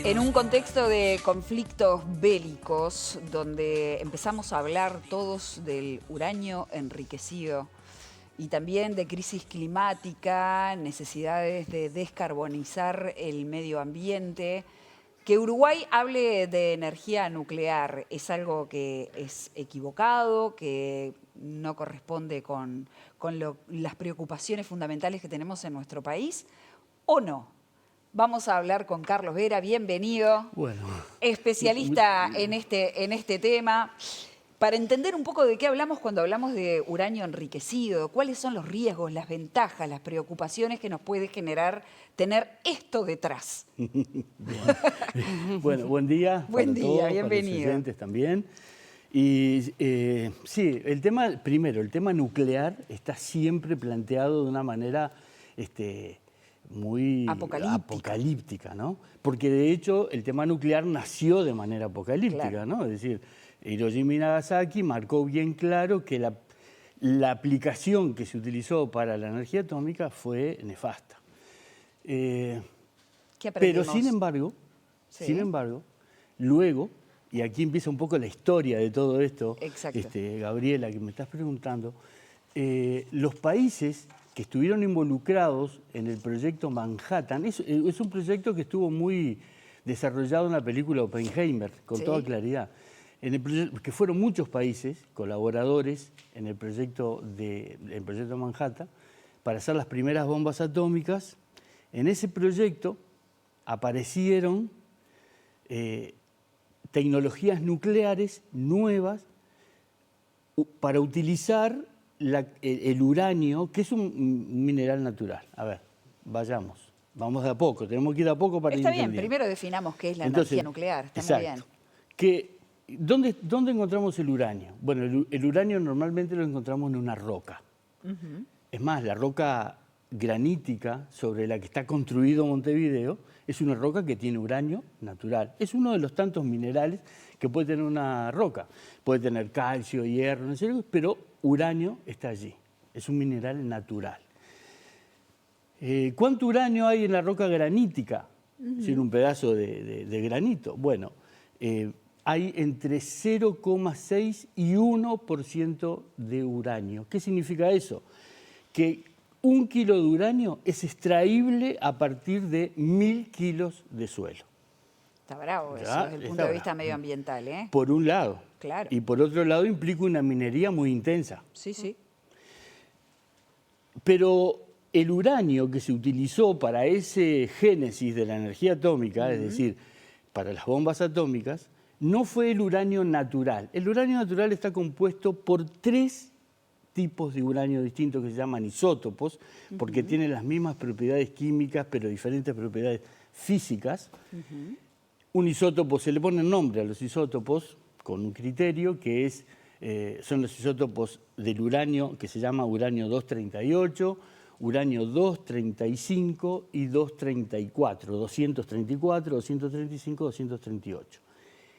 En un contexto de conflictos bélicos, donde empezamos a hablar todos del uranio enriquecido y también de crisis climática, necesidades de descarbonizar el medio ambiente, que Uruguay hable de energía nuclear es algo que es equivocado, que no corresponde con las preocupaciones fundamentales que tenemos en nuestro país, ¿o no? Vamos a hablar con Carlos Vera, bienvenido, Bueno, especialista en este tema, para entender un poco de qué hablamos cuando hablamos de uranio enriquecido, cuáles son los riesgos, las ventajas, las preocupaciones que nos puede generar tener esto detrás. bueno, buen día Buen para día, todos, para los bienvenido. oyentes también. Y sí, el tema nuclear está siempre planteado de una manera muy apocalíptica, ¿no? Porque de hecho el tema nuclear nació de manera apocalíptica, Claro. ¿no? Es decir, Hiroshima y Nagasaki marcó bien claro que la aplicación que se utilizó para la energía atómica fue nefasta. ¿Qué Pero aprendimos? sin embargo, luego, y aquí empieza un poco la historia de todo esto, Exacto. Gabriela, que me estás preguntando, los países que estuvieron involucrados en el proyecto Manhattan, es un proyecto que estuvo muy desarrollado en la película Oppenheimer, con Sí. toda claridad, que fueron muchos países colaboradores en el proyecto Manhattan para hacer las primeras bombas atómicas. En ese proyecto aparecieron tecnologías nucleares nuevas para utilizar el uranio, que es un mineral natural. A ver, vamos de a poco, tenemos que ir de a poco para ir Está bien, entendiendo. primero definamos qué es la Entonces, energía nuclear, está muy exacto. bien. ¿Dónde encontramos el uranio? Bueno, el uranio normalmente lo encontramos en una roca. Es más, la roca granítica sobre la que está construido Montevideo es una roca que tiene uranio natural. Es uno de los tantos minerales que puede tener una roca. Puede tener calcio, hierro, no sé, pero uranio está allí. Es un mineral natural. ¿Cuánto uranio hay en la roca granítica? Es decir, un pedazo de granito. Bueno, hay entre 0,6 y 1% de uranio. ¿Qué significa eso? Que 1 kilo de uranio es extraíble a partir de 1000 kilos de suelo. Está bravo eso, Ya, desde el está punto de vista bravo. medioambiental, ¿eh? Por un lado. Claro. Y por otro lado implica una minería muy intensa. Sí, sí. Pero el uranio que se utilizó para ese génesis de la energía atómica, es decir, para las bombas atómicas, no fue el uranio natural. El uranio natural está compuesto por 3 tipos de uranio distintos que se llaman isótopos, porque tienen las mismas propiedades químicas, pero diferentes propiedades físicas. Un isótopo, se le pone nombre a los isótopos con un criterio que son los isótopos del uranio, que se llama uranio 238, uranio 235 y 234, 234, 235, 238.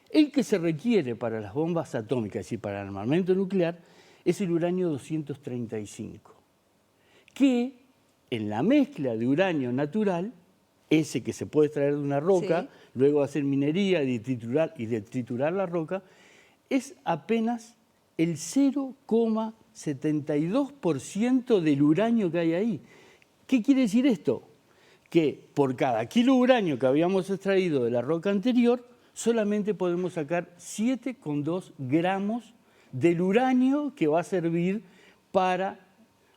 El que se requiere para las bombas atómicas, es decir, para el armamento nuclear, es el uranio 235, que en la mezcla de uranio natural, ese que se puede extraer de una roca, Sí. luego hacer minería y de triturar la roca, es apenas el 0,72% del uranio que hay ahí. ¿Qué quiere decir esto? Que por cada kilo de uranio que habíamos extraído de la roca anterior, solamente podemos sacar 7,2 gramos del uranio que va a servir para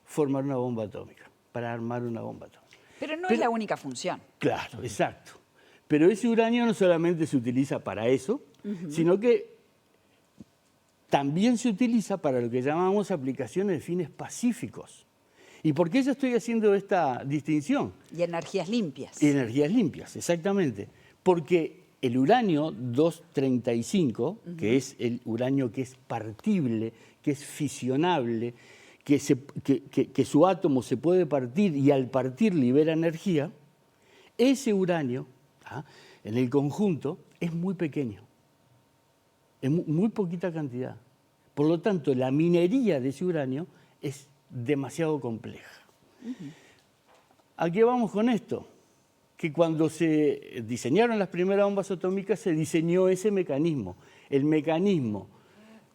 formar una bomba atómica, para armar una bomba atómica. Pero no es la única función. Claro, exacto. Pero ese uranio no solamente se utiliza para eso, sino que también se utiliza para lo que llamamos aplicaciones de fines pacíficos. ¿Y por qué yo estoy haciendo esta distinción? Y energías limpias. Energías limpias, exactamente. Porque el uranio 235, que es el uranio que es partible, que es fisionable, que su átomo se puede partir y al partir libera energía, ese uranio, en el conjunto, es muy pequeño. Es muy poquita cantidad. Por lo tanto, la minería de ese uranio es demasiado compleja. ¿A qué vamos con esto? que cuando se diseñaron las primeras bombas atómicas se diseñó ese mecanismo, el mecanismo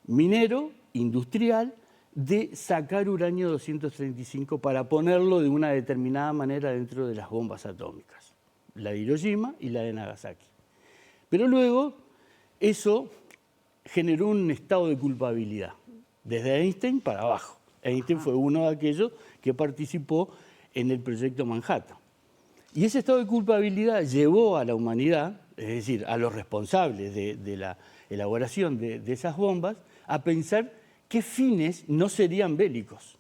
minero, industrial, de sacar uranio 235 para ponerlo de una determinada manera dentro de las bombas atómicas, la de Hiroshima y la de Nagasaki. Pero luego eso generó un estado de culpabilidad, desde Einstein para abajo. Einstein fue uno de aquellos que participó en el proyecto Manhattan. Y ese estado de culpabilidad llevó a la humanidad, es decir, a los responsables de la elaboración de esas bombas, a pensar qué fines no serían bélicos.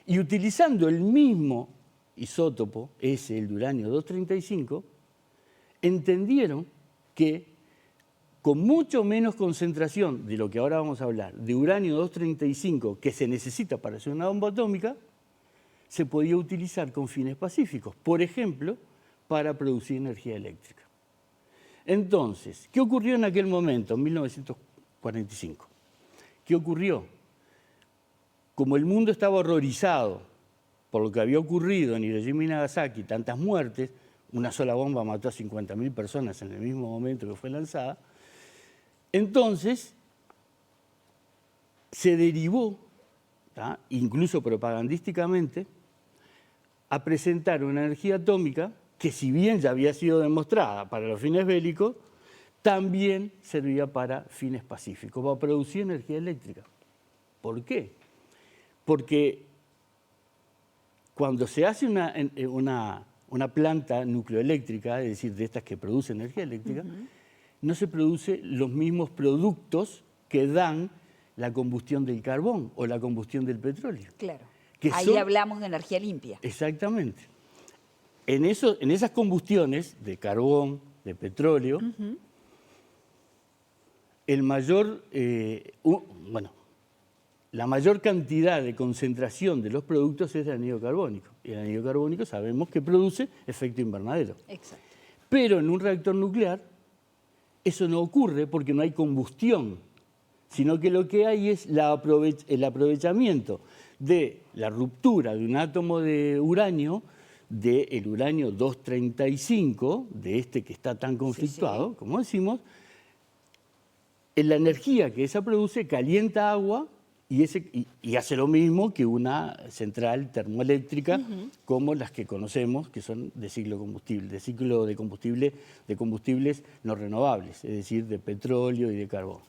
Y utilizando el mismo isótopo, ese, el de uranio 235, entendieron que con mucho menos concentración de lo que ahora vamos a hablar, de uranio 235 que se necesita para hacer una bomba atómica, se podía utilizar con fines pacíficos, por ejemplo, para producir energía eléctrica. Entonces, ¿qué ocurrió en aquel momento, en 1945? ¿Qué ocurrió? Como el mundo estaba horrorizado por lo que había ocurrido en Hiroshima y Nagasaki, tantas muertes, una sola bomba mató a 50.000 personas en el mismo momento que fue lanzada, entonces se derivó, incluso propagandísticamente, a presentar una energía atómica que, si bien ya había sido demostrada para los fines bélicos, también servía para fines pacíficos, para producir energía eléctrica. ¿Por qué? Porque cuando se hace una planta nucleoeléctrica, es decir, de estas que producen energía eléctrica, no se producen los mismos productos que dan la combustión del carbón o la combustión del petróleo. Claro. Ahí hablamos de energía limpia. Exactamente. En esas combustiones de carbón, de petróleo, la mayor cantidad de concentración de los productos es de anhídrido carbónico. Y el anhídrido carbónico sabemos que produce efecto invernadero. Exacto. Pero en un reactor nuclear eso no ocurre porque no hay combustión, sino que lo que hay es el aprovechamiento de la ruptura de un átomo de uranio, del uranio 235, de este que está tan conflictuado, como decimos, en la energía que esa produce calienta agua y hace lo mismo que una central termoeléctrica como las que conocemos, que son de ciclo de combustibles no renovables, es decir, de petróleo y de carbón.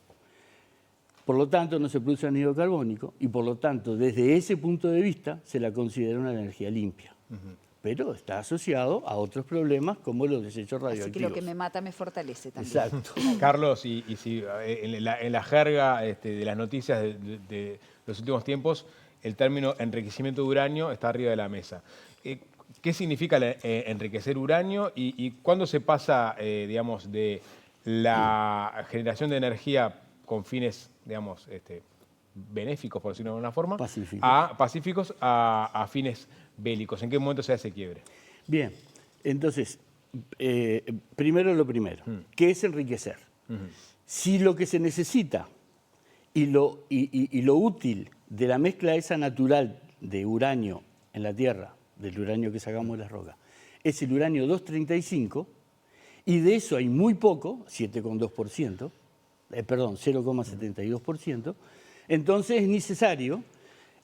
Por lo tanto, no se produce anhídrido carbónico y, por lo tanto, desde ese punto de vista se la considera una energía limpia. Pero está asociado a otros problemas como los desechos radioactivos. Así que lo que me mata me fortalece también. Exacto. Carlos, y si en la jerga de las noticias de los últimos tiempos, el término enriquecimiento de uranio está arriba de la mesa. ¿Qué significa enriquecer uranio y cuándo se pasa, digamos, de la generación de energía con fines, digamos, benéficos, por decirlo de alguna forma, pacíficos a fines bélicos? ¿En qué momento se hace quiebre? Bien, entonces, primero lo primero, ¿qué es enriquecer? Si lo que se necesita y lo útil de la mezcla esa natural de uranio en la Tierra, del uranio que sacamos de las rocas, es el uranio 235, y de eso hay muy poco, 7,2%, perdón, 0,72%, entonces es necesario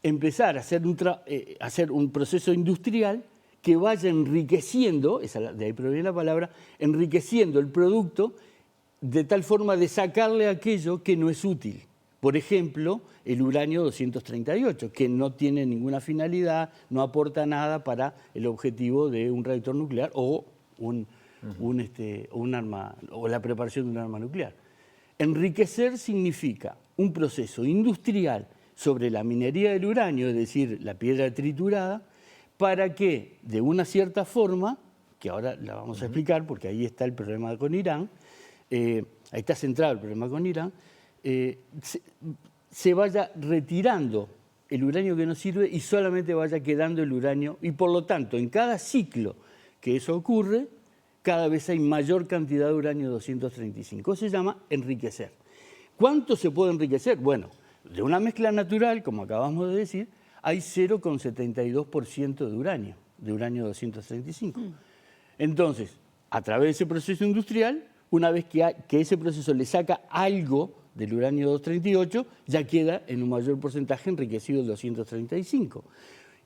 empezar a hacer un proceso industrial que vaya enriqueciendo, de ahí proviene la palabra, enriqueciendo el producto de tal forma de sacarle aquello que no es útil. Por ejemplo, el uranio 238, que no tiene ninguna finalidad, no aporta nada para el objetivo de un reactor nuclear o un arma, o la preparación de un arma nuclear. Enriquecer significa un proceso industrial sobre la minería del uranio, es decir, la piedra triturada, para que de una cierta forma, que ahora la vamos a explicar porque ahí está el problema con Irán, ahí está centrado el problema con Irán, se vaya retirando el uranio que no sirve y solamente vaya quedando el uranio, y por lo tanto en cada ciclo que eso ocurre, cada vez hay mayor cantidad de uranio 235. Eso se llama enriquecer. ¿Cuánto se puede enriquecer? Bueno, de una mezcla natural, como acabamos de decir, hay 0,72% de uranio 235. Entonces, a través de ese proceso industrial, una vez que ese proceso le saca algo del uranio 238, ya queda en un mayor porcentaje enriquecido el 235.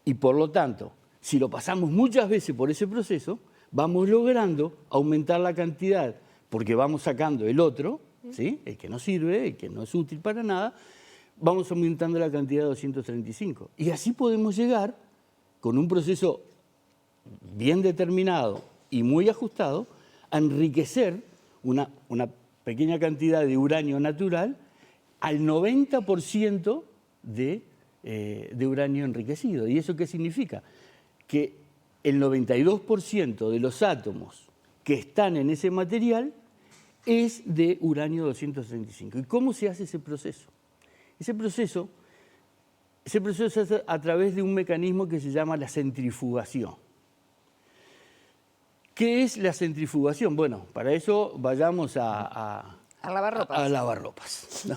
Y por lo tanto, si lo pasamos muchas veces por ese proceso, vamos logrando aumentar la cantidad, porque vamos sacando el otro, ¿sí? El que no sirve, el que no es útil para nada, vamos aumentando la cantidad de 235. Y así podemos llegar, con un proceso bien determinado y muy ajustado, a enriquecer una pequeña cantidad de uranio natural al 90% de uranio enriquecido. ¿Y eso qué significa? Que el 92% de los átomos que están en ese material es de uranio 235. ¿Y cómo se hace ese proceso? Ese proceso se hace a través de un mecanismo que se llama la centrifugación. ¿Qué es la centrifugación? Bueno, para eso vayamos a lavar ropas. A lavar ropas, ¿no?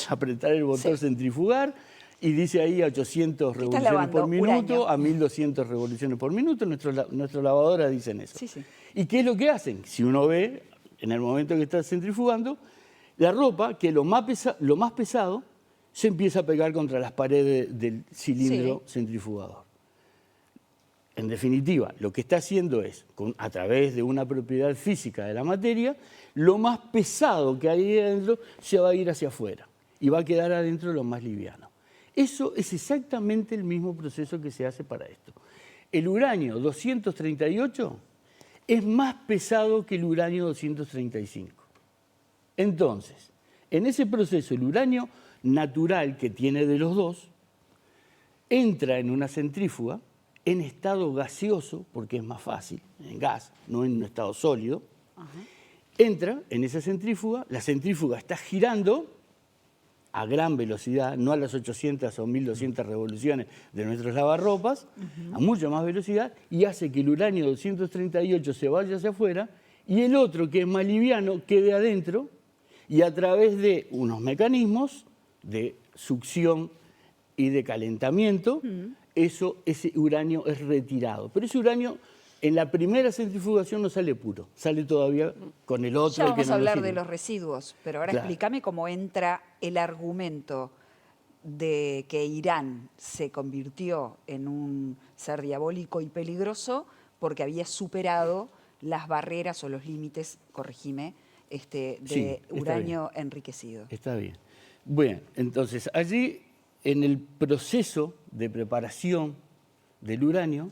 Apretar el botón centrifugar y dice ahí a 800 revoluciones por minuto, uranio. a 1200 revoluciones por minuto. Nuestras lavadoras dicen eso. Sí, sí. ¿Y qué es lo que hacen? Si uno ve, en el momento que está centrifugando, la ropa, que es lo más pesado, se empieza a pegar contra las paredes del cilindro centrifugador. En definitiva, lo que está haciendo es, a través de una propiedad física de la materia, lo más pesado que hay ahí adentro se va a ir hacia afuera y va a quedar adentro lo más liviano. Eso es exactamente el mismo proceso que se hace para esto. El uranio 238 es más pesado que el uranio 235. Entonces, en ese proceso, el uranio natural que tiene de los dos entra en una centrífuga en estado gaseoso, porque es más fácil, en gas, no en un estado sólido. Entra en esa centrífuga, la centrífuga está girando a gran velocidad, no a las 800 o 1200 revoluciones de nuestros lavarropas, a mucha más velocidad, y hace que el uranio 238 se vaya hacia afuera y el otro, que es más liviano, quede adentro, y a través de unos mecanismos de succión y de calentamiento, ese uranio es retirado. Pero ese uranio en la primera centrifugación no sale puro, sale todavía con el otro. Ya vamos que no a hablar sirve. de los residuos, pero ahora Claro. explícame cómo entra el argumento de que Irán se convirtió en un ser diabólico y peligroso porque había superado las barreras o los límites, corregime, de Sí, está uranio enriquecido. Está bien. Bueno, entonces allí en el proceso de preparación del uranio,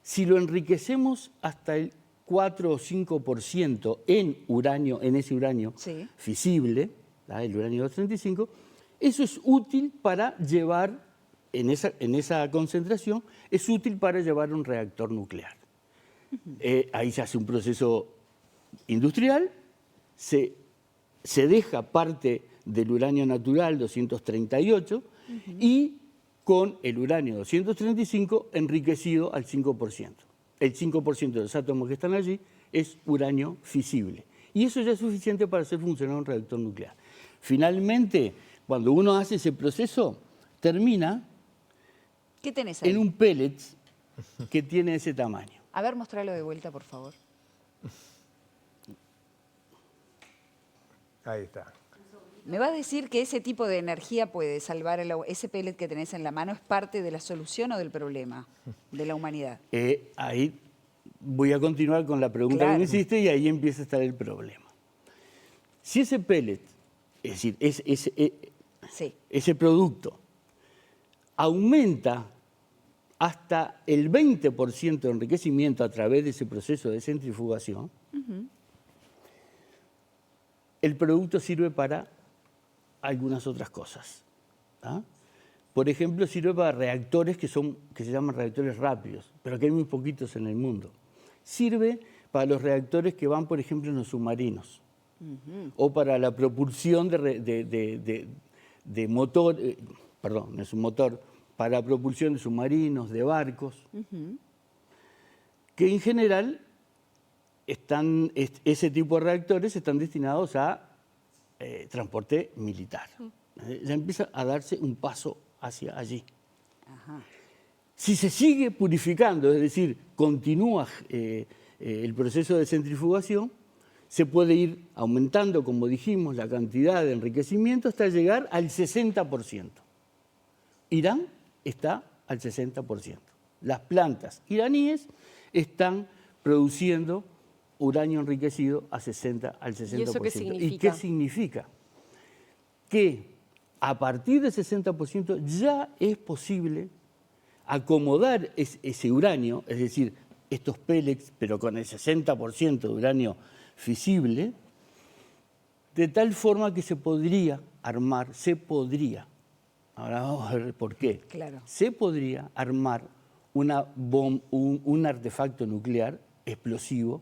si lo enriquecemos hasta el 4 o 5% en uranio, en ese uranio fisible, el uranio 235, eso es útil para llevar, en esa concentración, es útil para llevar un reactor nuclear. Ahí se hace un proceso industrial, se deja parte del uranio natural 238 y con el uranio 235 enriquecido al 5%. El 5% de los átomos que están allí es uranio fisible. Y eso ya es suficiente para hacer funcionar un reactor nuclear. Finalmente, cuando uno hace ese proceso, termina ¿Qué tenés ahí? en un pellet que tiene ese tamaño. A ver, mostralo de vuelta, por favor. Ahí está. ¿Me vas a decir que ese tipo de energía puede salvar ese pellet que tenés en la mano? ¿Es parte de la solución o del problema de la humanidad? Ahí voy a continuar con la pregunta que me hiciste y ahí empieza a estar el problema. Si ese pellet, es decir, ese producto, aumenta hasta el 20% de enriquecimiento a través de ese proceso de centrifugación, el producto sirve para algunas otras cosas. Por ejemplo, sirve para reactores que se llaman reactores rápidos, pero que hay muy poquitos en el mundo. Sirve para los reactores que van, por ejemplo, en los submarinos, o para la propulsión de motor, perdón, no es un motor, para la propulsión de submarinos, de barcos, que en general ese tipo de reactores están destinados a transporte militar. Ya empieza a darse un paso hacia allí. Si se sigue purificando, es decir, continúa el proceso de centrifugación, se puede ir aumentando, como dijimos, la cantidad de enriquecimiento hasta llegar al 60%. Irán está al 60%. Las plantas iraníes están produciendo uranio enriquecido al 60%. ¿Y eso qué significa? ¿Y qué significa? Que a partir del 60% ya es posible acomodar ese uranio, es decir, estos pellets, pero con el 60% de uranio fisible, de tal forma que se podría armar, ahora vamos a ver por qué, Claro. se podría armar un artefacto nuclear explosivo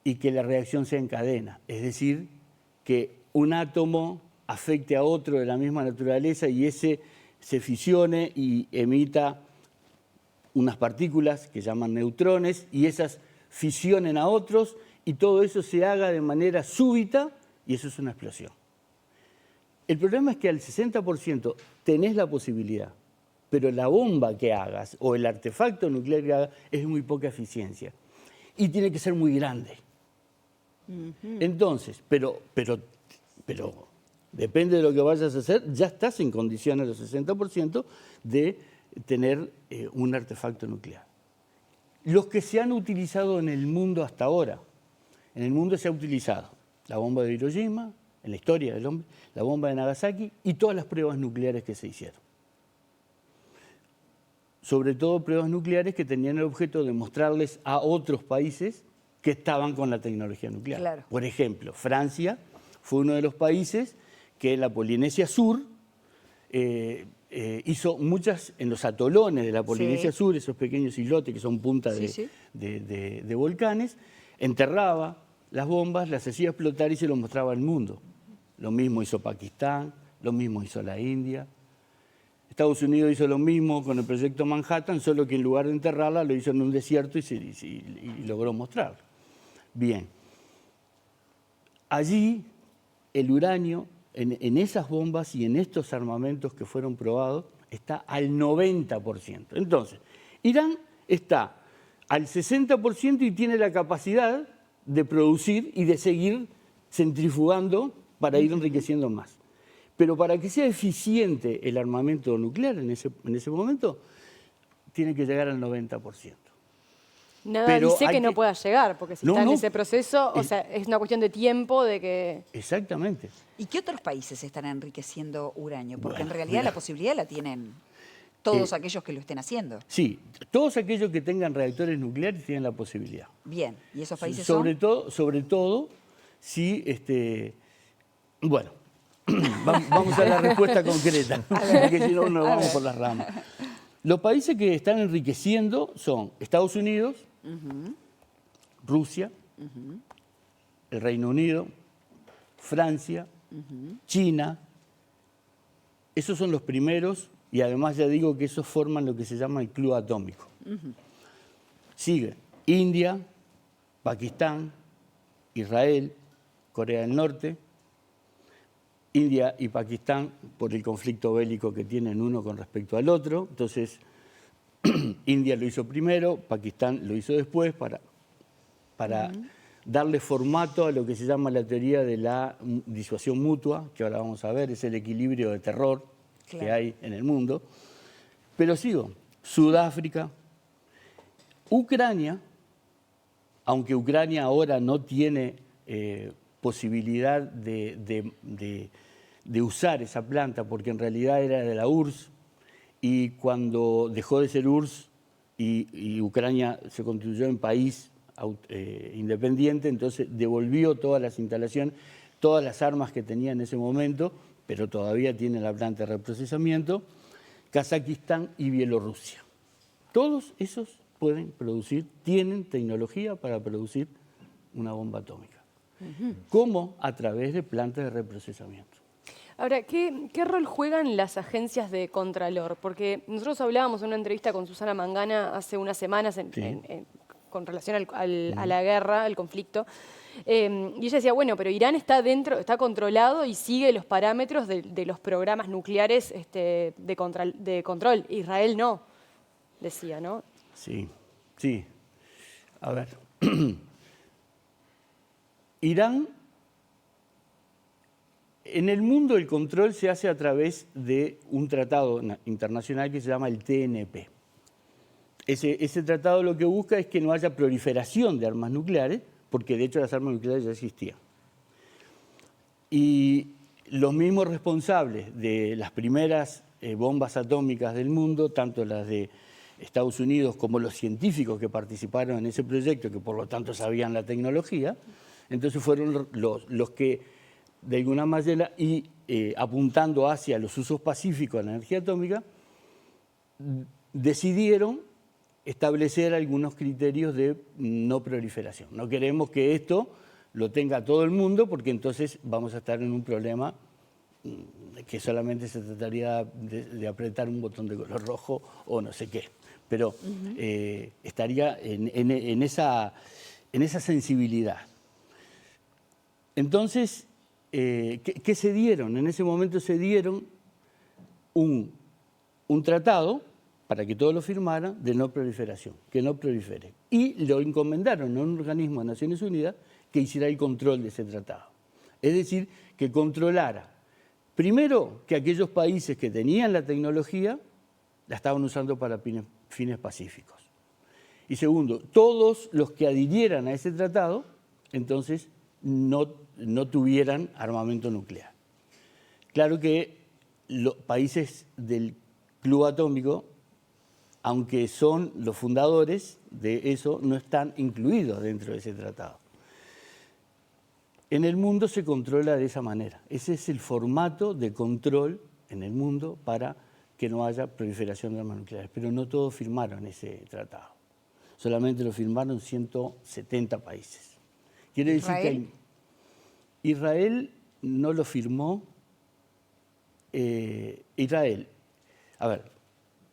y que la reacción sea en cadena, es decir, que un átomo afecte a otro de la misma naturaleza y ese se fisione y emita unas partículas que llaman neutrones y esas fisionen a otros y todo eso se haga de manera súbita y eso es una explosión. El problema es que al 60% tenés la posibilidad, pero la bomba que hagas o el artefacto nuclear que hagas es de muy poca eficiencia y tiene que ser muy grande. Entonces, pero depende de lo que vayas a hacer, ya estás en condiciones del 60% de tener un artefacto nuclear. Los que se han utilizado en el mundo hasta ahora, en el mundo se ha utilizado la bomba de Hiroshima, en la historia del hombre, la bomba de Nagasaki y todas las pruebas nucleares que se hicieron. Sobre todo pruebas nucleares que tenían el objeto de mostrarles a otros países que estaban con la tecnología nuclear. Claro. Por ejemplo, Francia fue uno de los países que en la Polinesia Sur hizo muchas, en los atolones de la Polinesia Sur, esos pequeños islotes que son puntas de volcanes, enterraba las bombas, las hacía explotar y se lo mostraba al mundo. Lo mismo hizo Pakistán, lo mismo hizo la India. Estados Unidos hizo lo mismo con el proyecto Manhattan, solo que en lugar de enterrarla lo hizo en un desierto y logró mostrarlo. Bien. Allí el uranio, en esas bombas y en estos armamentos que fueron probados, está al 90%. Entonces, Irán está al 60% y tiene la capacidad de producir y de seguir centrifugando para ir enriqueciendo más. Pero para que sea eficiente el armamento nuclear en ese momento, tiene que llegar al 90%. Nada Pero dice hay que no pueda llegar, porque si está en ese proceso, o sea, es una cuestión de tiempo de que... Exactamente. ¿Y qué otros países están enriqueciendo uranio? Porque Bueno, en realidad mira. la posibilidad la tienen todos aquellos que lo estén haciendo. Sí, todos aquellos que tengan reactores nucleares tienen la posibilidad. Bien, ¿y esos países Sobre son? todo, si, bueno, vamos a la respuesta concreta, porque si no nos vamos por las ramas. Los países que están enriqueciendo son Estados Unidos, Rusia, el Reino Unido, Francia, China. Esos son los primeros y además ya digo que esos forman lo que se llama el club atómico. Sigue India, Pakistán, Israel, Corea del Norte. India y Pakistán por el conflicto bélico que tienen uno con respecto al otro. Entonces, India lo hizo primero, Pakistán lo hizo después para darle formato a lo que se llama la teoría de la disuasión mutua, que ahora vamos a ver, es el equilibrio de terror que hay en el mundo. Pero sigo, Sudáfrica, Ucrania, aunque Ucrania ahora no tiene posibilidad de usar esa planta, porque en realidad era de la URSS, y cuando dejó de ser URSS y Ucrania se constituyó en país independiente, entonces devolvió todas las instalaciones, todas las armas que tenía en ese momento, pero todavía tiene la planta de reprocesamiento, Kazajistán y Bielorrusia. Todos esos pueden producir, tienen tecnología para producir una bomba atómica. ¿Cómo? A través de plantas de reprocesamiento. Ahora, ¿qué rol juegan las agencias de Contralor? Porque nosotros hablábamos en una entrevista con Susana Mangana hace unas semanas con relación a la guerra, al conflicto, y ella decía, bueno, pero Irán está dentro, está controlado y sigue los parámetros de los programas nucleares de control. Israel no. decía, ¿no? Sí, sí. A ver. Irán, en el mundo el control se hace a través de un tratado internacional que se llama el TNP. Ese tratado lo que busca es que no haya proliferación de armas nucleares, porque de hecho las armas nucleares ya existían. Y los mismos responsables de las primeras bombas atómicas del mundo, tanto las de Estados Unidos como los científicos que participaron en ese proyecto, que por lo tanto sabían la tecnología, entonces fueron los que, de alguna manera, y apuntando hacia los usos pacíficos de la energía atómica, decidieron establecer algunos criterios de no proliferación. No queremos que esto lo tenga todo el mundo, porque entonces vamos a estar en un problema que solamente se trataría de apretar un botón de color rojo o no sé qué. Pero estaría en esa sensibilidad. Entonces, ¿qué se dieron? En ese momento se dieron un tratado para que todos lo firmaran de no proliferación, que no prolifere. Y lo encomendaron a un organismo de Naciones Unidas que hiciera el control de ese tratado. Es decir, que controlara, primero, que aquellos países que tenían la tecnología la estaban usando para fines pacíficos. Y segundo, todos los que adhirieran a ese tratado, entonces no tuvieran armamento nuclear. Claro que los países del Club Atómico, aunque son los fundadores de eso, no están incluidos dentro de ese tratado. En el mundo se controla de esa manera. Ese es el formato de control en el mundo para que no haya proliferación de armas nucleares. Pero no todos firmaron ese tratado. Solamente lo firmaron 170 países. Quiere decir que Israel no lo firmó. Israel, a ver,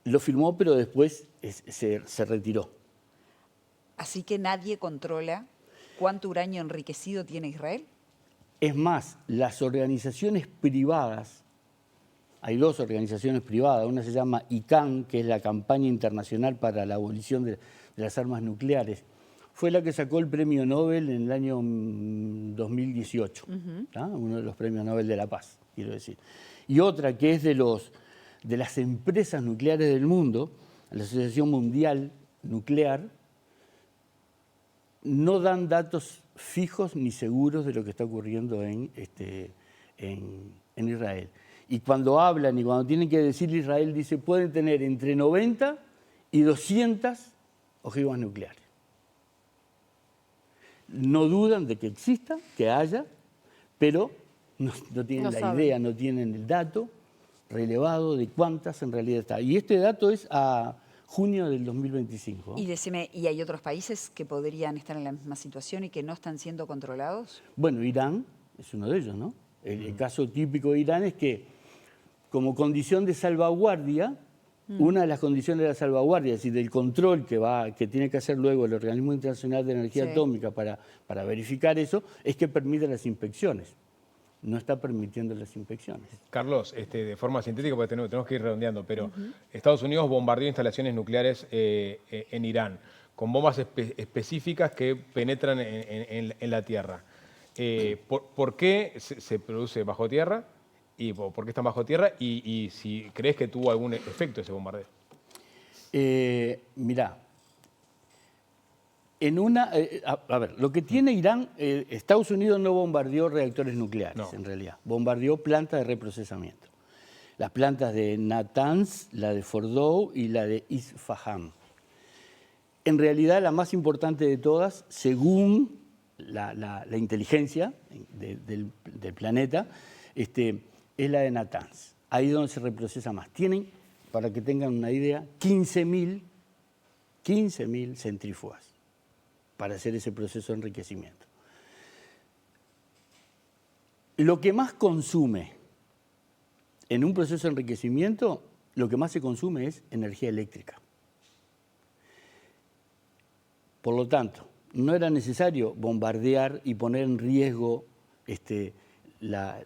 lo firmó, pero después se retiró. Así que nadie controla cuánto uranio enriquecido tiene Israel. Es más, las organizaciones privadas, hay dos organizaciones privadas, una se llama ICANN, que es la Campaña Internacional para la Abolición de las Armas Nucleares, fue la que sacó el premio Nobel en el año 2018, uno de los premios Nobel de la Paz, quiero decir. Y otra que es de las empresas nucleares del mundo, la Asociación Mundial Nuclear, no dan datos fijos ni seguros de lo que está ocurriendo en Israel. Y cuando hablan y cuando tienen que decir Israel, dice, pueden tener entre 90 y 200 ojivas nucleares. No dudan de que exista, que haya, pero no tienen la idea, no tienen el dato relevado de cuántas en realidad está. Y este dato es a junio del 2025. Y decime, ¿y hay otros países que podrían estar en la misma situación y que no están siendo controlados? Bueno, Irán es uno de ellos, ¿no? El caso típico de Irán es que, como condición de salvaguardia, una de las condiciones de la salvaguardia, es decir, del control que tiene que hacer luego el Organismo Internacional de Energía Atómica para verificar eso, es que permita las inspecciones. No está permitiendo las inspecciones. Carlos, de forma sintética, porque tenemos que ir redondeando, pero Estados Unidos bombardeó instalaciones nucleares en Irán con bombas específicas que penetran en la Tierra. ¿Por qué se produce bajo tierra? ¿Y por qué están bajo tierra? Y si crees que tuvo algún efecto ese bombardeo. Mirá, a ver, lo que tiene Irán, Estados Unidos no bombardeó reactores nucleares, en realidad. Bombardeó plantas de reprocesamiento. Las plantas de Natanz, la de Fordow y la de Isfahan. En realidad, la más importante de todas, según la inteligencia del planeta, es la de Natanz. Ahí es donde se reprocesa más. Tienen, para que tengan una idea, 15.000 centrífugas para hacer ese proceso de enriquecimiento. Lo que más consume en un proceso de enriquecimiento, lo que más se consume es energía eléctrica. Por lo tanto, no era necesario bombardear y poner en riesgo la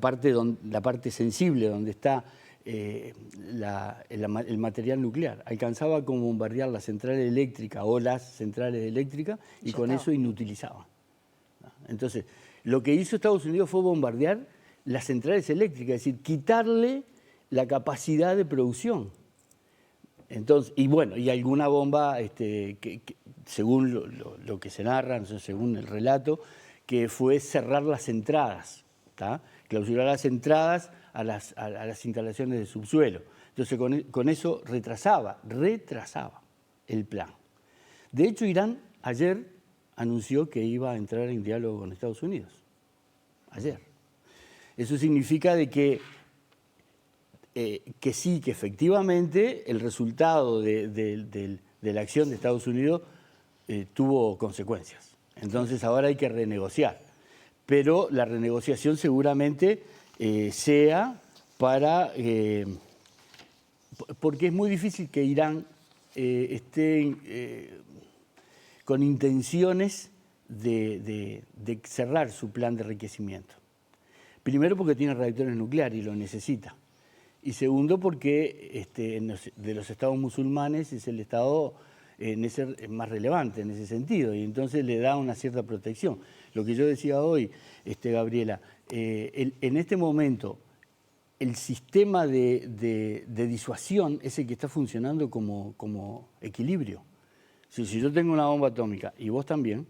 parte sensible, donde está el material nuclear. Alcanzaba como bombardear la central eléctrica o las centrales eléctricas y con eso inutilizaban. Entonces, lo que hizo Estados Unidos fue bombardear las centrales eléctricas, es decir, quitarle la capacidad de producción. Entonces, y bueno, y alguna bomba, que según lo que se narra, según el relato, que fue cerrar las entradas, ¿tá? Clausurar las entradas a las instalaciones de subsuelo. Entonces, con eso retrasaba el plan. De hecho, Irán ayer anunció que iba a entrar en diálogo con Estados Unidos. Ayer. Eso significa de que sí, que efectivamente el resultado de la acción de Estados Unidos tuvo consecuencias. Entonces ahora hay que renegociar. Pero la renegociación seguramente sea para... porque es muy difícil que Irán esté con intenciones de cerrar su plan de enriquecimiento. Primero porque tiene reactores nucleares y lo necesita. Y segundo porque de los estados musulmanes es el estado más relevante en ese sentido y entonces le da una cierta protección. Lo que yo decía hoy, Gabriela, en este momento el sistema de disuasión es el que está funcionando como equilibrio. Si yo tengo una bomba atómica y vos también,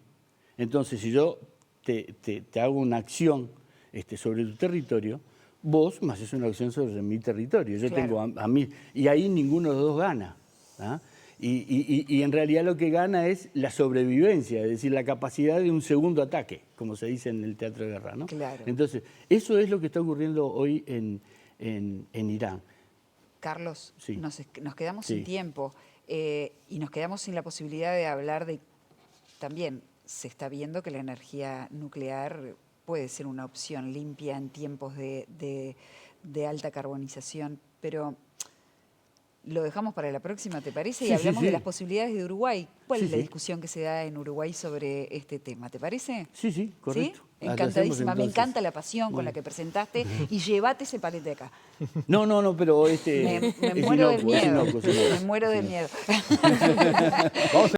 entonces si yo te hago una acción sobre tu territorio, vos me haces una acción sobre mi territorio. Yo tengo a mí, y ahí ninguno de los dos gana. ¿Ah? Y en realidad lo que gana es la sobrevivencia, es decir, la capacidad de un segundo ataque, como se dice en el teatro de guerra, ¿no? Claro. Entonces, eso es lo que está ocurriendo hoy en Irán. Carlos, Sí. nos quedamos Sí. sin tiempo y nos quedamos sin la posibilidad de hablar de... También se está viendo que la energía nuclear puede ser una opción limpia en tiempos de alta carbonización, pero lo dejamos para la próxima, ¿te parece? Sí, Y hablamos sí. de las posibilidades de Uruguay. ¿Cuál Sí, es la sí. discusión que se da en Uruguay sobre este tema? ¿Te parece? Sí, correcto. ¿Sí? Encantadísima. Me encanta la pasión con la que presentaste y llévate ese palete acá. No, pero Me muero del miedo. Me muero del miedo. Vamos a